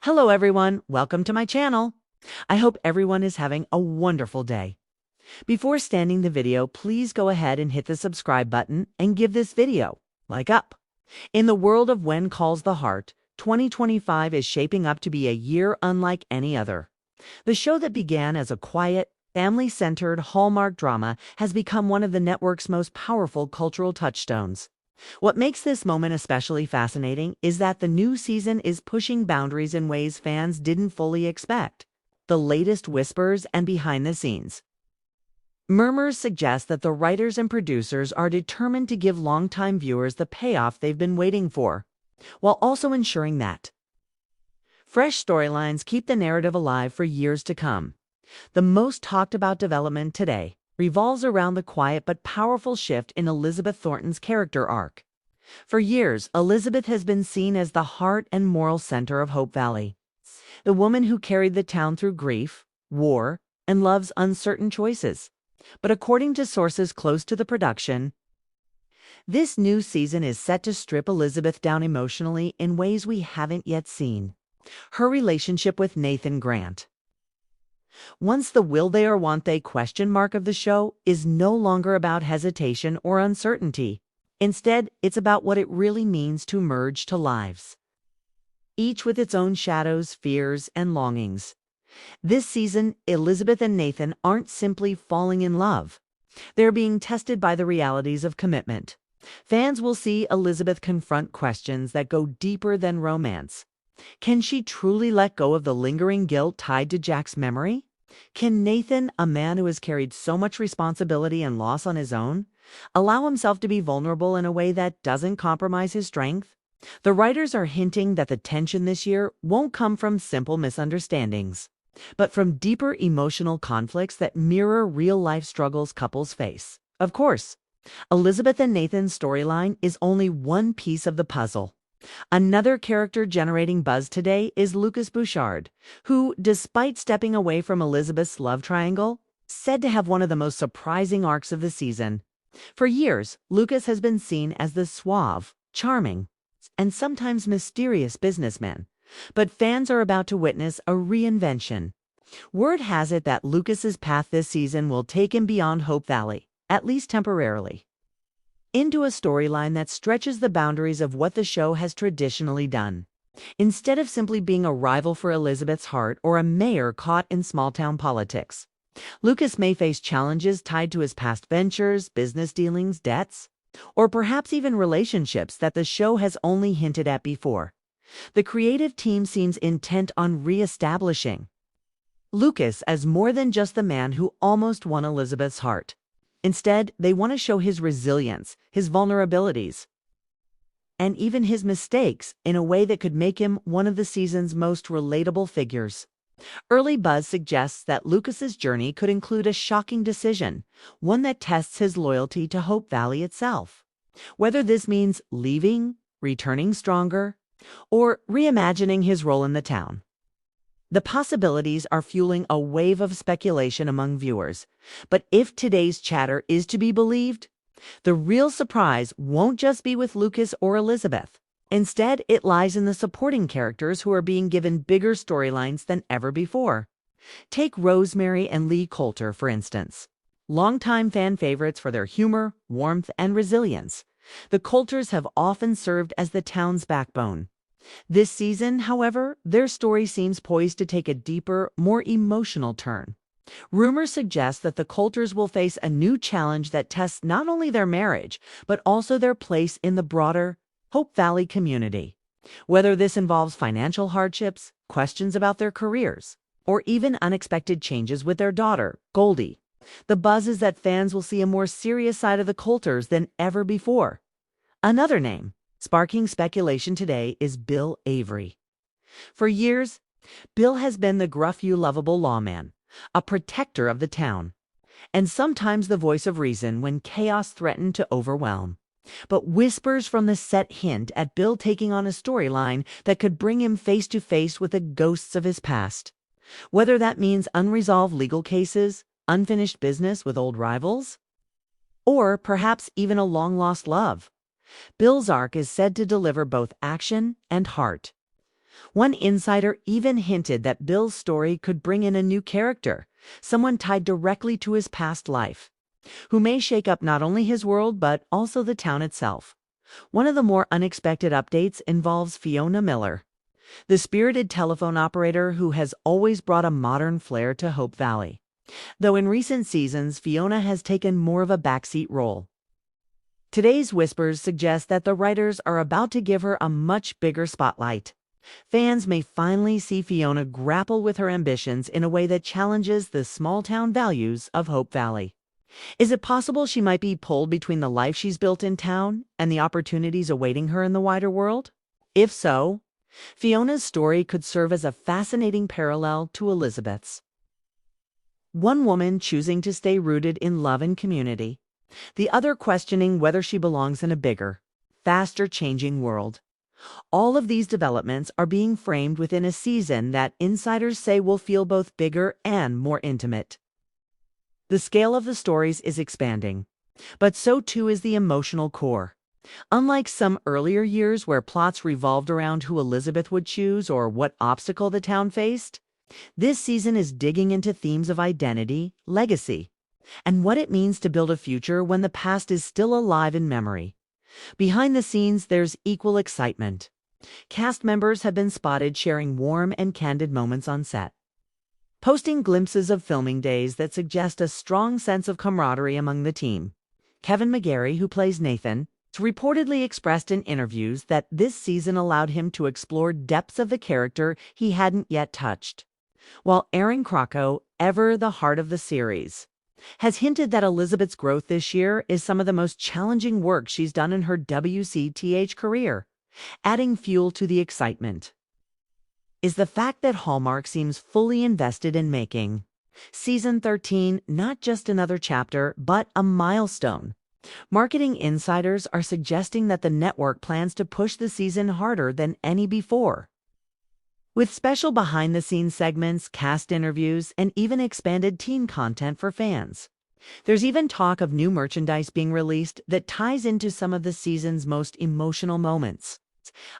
Hello everyone, welcome to my channel. I hope everyone is having a wonderful day. Before starting the video, please go ahead and hit the subscribe button and give this video like up. In the world of When Calls the Heart, 2025 is shaping up to be a year unlike any other. The show that began as a quiet, family-centered Hallmark drama has become one of the network's most powerful cultural touchstones. What makes this moment especially fascinating is that the new season is pushing boundaries in ways fans didn't fully expect. The latest whispers and behind the scenes murmurs suggest that the writers and producers are determined to give longtime viewers the payoff they've been waiting for, while also ensuring that fresh storylines keep the narrative alive for years to come. The most talked about development today revolves around the quiet but powerful shift in Elizabeth Thornton's character arc. For years, Elizabeth has been seen as the heart and moral center of Hope Valley, the woman who carried the town through grief, war, and love's uncertain choices. But according to sources close to the production, this new season is set to strip Elizabeth down emotionally in ways we haven't yet seen. Her relationship with Nathan Grant, once the will they or won't they question mark of the show, is no longer about hesitation or uncertainty. Instead, it's about what it really means to merge to lives, each with its own shadows, fears, and longings. This season, Elizabeth and Nathan aren't simply falling in love. They're being tested by the realities of commitment. Fans will see Elizabeth confront questions that go deeper than romance. Can she truly let go of the lingering guilt tied to Jack's memory? Can Nathan, a man who has carried so much responsibility and loss on his own, allow himself to be vulnerable in a way that doesn't compromise his strength? The writers are hinting that the tension this year won't come from simple misunderstandings, but from deeper emotional conflicts that mirror real-life struggles couples face. Of course, Elizabeth and Nathan's storyline is only one piece of the puzzle. Another character generating buzz today is Bouchard, who, despite stepping away from Elizabeth's love triangle, said to have one of the most surprising arcs of the season. For years, Lucas has been seen as the suave, charming, and sometimes mysterious businessman, but fans are about to witness a reinvention. Word has it that Lucas's path this season will take him beyond Hope Valley, at least temporarily, into a storyline that stretches the boundaries of what the show has traditionally done. Instead of simply being a rival for Elizabeth's heart or a mayor caught in small-town politics, Lucas may face challenges tied to his past ventures, business dealings, debts, or perhaps even relationships that the show has only hinted at before. The creative team seems intent on re-establishing Lucas as more than just the man who almost won Elizabeth's heart. Instead, they want to show his resilience, his vulnerabilities, and even his mistakes in a way that could make him one of the season's most relatable figures. Early buzz suggests that Lucas's journey could include a shocking decision, one that tests his loyalty to Hope Valley itself. Whether this means leaving, returning stronger, or reimagining his role in the town, the possibilities are fueling a wave of speculation among viewers. But if today's chatter is to be believed, the real surprise won't just be with Lucas or Elizabeth. Instead, it lies in the supporting characters who are being given bigger storylines than ever before. Take Rosemary and Lee Coulter, for instance. Longtime fan favorites for their humor, warmth, and resilience, the Coulters have often served as the town's backbone. This season, however, their story seems poised to take a deeper, more emotional turn. Rumors suggest that the Coulters will face a new challenge that tests not only their marriage, but also their place in the broader Hope Valley community. Whether this involves financial hardships, questions about their careers, or even unexpected changes with their daughter, Goldie, the buzz is that fans will see a more serious side of the Coulters than ever before. Another name sparking speculation today is Bill Avery. For years, Bill has been the gruff yet lovable lawman, a protector of the town, and sometimes the voice of reason when chaos threatened to overwhelm. But whispers from the set hint at Bill taking on a storyline that could bring him face to face with the ghosts of his past. Whether that means unresolved legal cases, unfinished business with old rivals, or perhaps even a long-lost love, Bill's arc is said to deliver both action and heart. One insider even hinted that Bill's story could bring in a new character, someone tied directly to his past life, who may shake up not only his world but also the town itself. One of the more unexpected updates involves Fiona Miller, the spirited telephone operator who has always brought a modern flair to Hope Valley. Though in recent seasons, Fiona has taken more of a backseat role. Today's whispers suggest that the writers are about to give her a much bigger spotlight. Fans may finally see Fiona grapple with her ambitions in a way that challenges the small-town values of Hope Valley. Is it possible she might be pulled between the life she's built in town and the opportunities awaiting her in the wider world? If so, Fiona's story could serve as a fascinating parallel to Elizabeth's. One woman choosing to stay rooted in love and community, the other questioning whether she belongs in a bigger, faster changing world. All of these developments are being framed within a season that insiders say will feel both bigger and more intimate. The scale of the stories is expanding, but so too is the emotional core. Unlike some earlier years where plots revolved around who Elizabeth would choose or what obstacle the town faced, this season is digging into themes of identity, legacy, and what it means to build a future when the past is still alive in memory. Behind the scenes, there's equal excitement. Cast members have been spotted sharing warm and candid moments on set, posting glimpses of filming days that suggest a strong sense of camaraderie among the team. Kevin McGarry, who plays Nathan, has reportedly expressed in interviews that this season allowed him to explore depths of the character he hadn't yet touched, while Erin Crocco, ever the heart of the series, has hinted that Elizabeth's growth this year is some of the most challenging work she's done in her WCTH career, adding fuel to the excitement. Is the fact that Hallmark seems fully invested in making Season 13 not just another chapter, but a milestone. Marketing insiders are suggesting that the network plans to push the season harder than any before, with special behind-the-scenes segments, cast interviews, and even expanded teen content for fans. There's even talk of new merchandise being released that ties into some of the season's most emotional moments,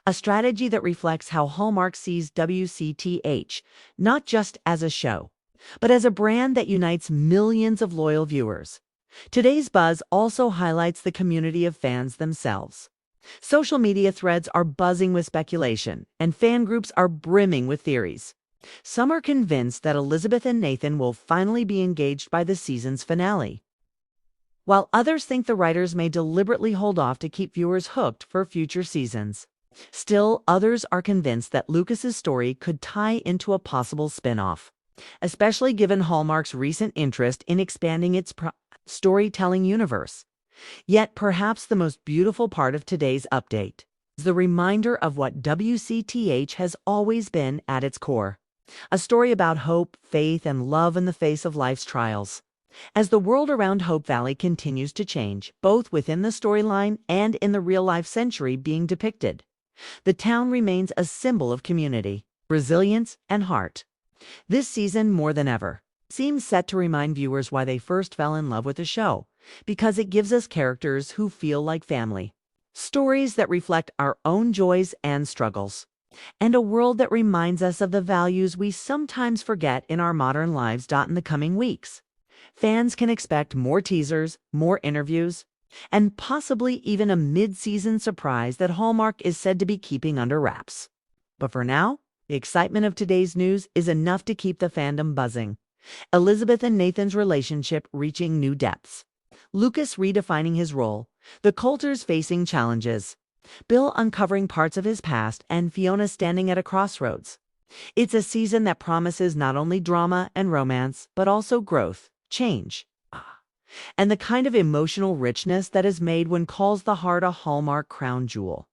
a strategy that reflects how Hallmark sees WCTH, not just as a show, but as a brand that unites millions of loyal viewers. Today's buzz also highlights the community of fans themselves. Social media threads are buzzing with speculation, and fan groups are brimming with theories. Some are convinced that Elizabeth and Nathan will finally be engaged by the season's finale, while others think the writers may deliberately hold off to keep viewers hooked for future seasons. Still, others are convinced that Lucas's story could tie into a possible spin-off, especially given Hallmark's recent interest in expanding its storytelling universe. Yet perhaps the most beautiful part of today's update is the reminder of what WCTH has always been at its core: a story about hope, faith, and love in the face of life's trials. As the world around Hope Valley continues to change, both within the storyline and in the real-life century being depicted, the town remains a symbol of community, resilience, and heart. This season, more than ever, seems set to remind viewers why they first fell in love with the show, because it gives us characters who feel like family, stories that reflect our own joys and struggles, and a world that reminds us of the values we sometimes forget in our modern lives. In the coming weeks, fans can expect more teasers, more interviews, and possibly even a mid-season surprise that Hallmark is said to be keeping under wraps. But for now, the excitement of today's news is enough to keep the fandom buzzing. Elizabeth and Nathan's relationship reaching new depths, Lucas redefining his role, the Coulters facing challenges, Bill uncovering parts of his past, and Fiona standing at a crossroads. It's a season that promises not only drama and romance, but also growth, change, and the kind of emotional richness that is made when calls the heart a Hallmark crown jewel.